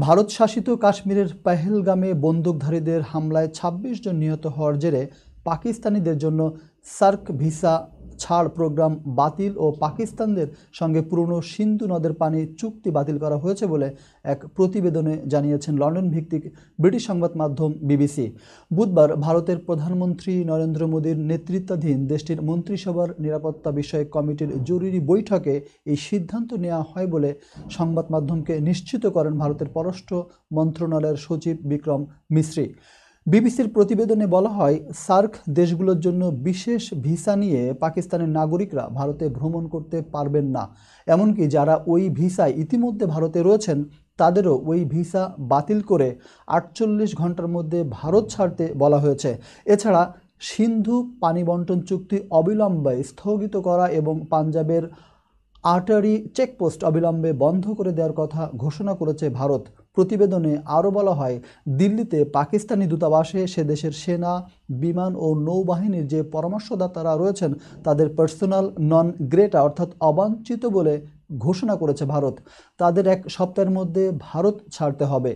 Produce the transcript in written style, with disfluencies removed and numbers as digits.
ভারত শাসিত কাশ্মীরের পেহেলগামে বন্দুকধারীদের হামলায় ২৬ জন নিহত হওয়ার জেরে পাকিস্তানিদের জন্য সার্ক ভিসা ছাড় প্রোগ্রাম বাতিল ও পাকিস্তানদের সঙ্গে পুরনো সিন্ধু নদের পানি চুক্তি বাতিল করা হয়েছে বলে এক প্রতিবেদনে জানিয়েছেন লন্ডন ভিত্তিক ব্রিটিশ সংবাদ মাধ্যম বিবিসি। বুধবার ভারতের প্রধানমন্ত্রী নরেন্দ্র মোদীর নেতৃত্বাধীন দেশটির মন্ত্রিসভার নিরাপত্তা বিষয়ক কমিটির জরুরি বৈঠকে এই সিদ্ধান্ত নেওয়া হয় বলে সংবাদ মাধ্যমকে নিশ্চিত করেন ভারতের পররাষ্ট্র মন্ত্রণালয়ের সচিব বিক্রম মিশ্রি। বিবিসির প্রতিবেদনে বলা হয়, সার্ক দেশগুলোর জন্য বিশেষ ভিসা নিয়ে পাকিস্তানের নাগরিকরা ভারতে ভ্রমণ করতে পারবেন না। এমনকি যারা ওই ভিসায় ইতিমধ্যে ভারতে রয়েছেন তাদেরও ওই ভিসা বাতিল করে ৪৮ ঘন্টার মধ্যে ভারত ছাড়তে বলা হয়েছে। এছাড়া সিন্ধু পানি বন্টন চুক্তি অবিলম্বে স্থগিত করা এবং পাঞ্জাবের আটারি চেকপোস্ট অবিলম্বে বন্ধ করে দেওয়ার কথা ঘোষণা করেছে ভারত। প্রতিবেদনে আরও বলা হয়, দিল্লিতে পাকিস্তানি দূতাবাসে সে দেশের সেনা, বিমান ও নৌবাহিনীর যে পরামর্শদাতারা রয়েছেন তাদের পার্সোনাল নন গ্রেটা অর্থাৎ অবাঞ্ছিত বলে ঘোষণা করেছে ভারত। তাদের ১ সপ্তাহের মধ্যে ভারত ছাড়তে হবে।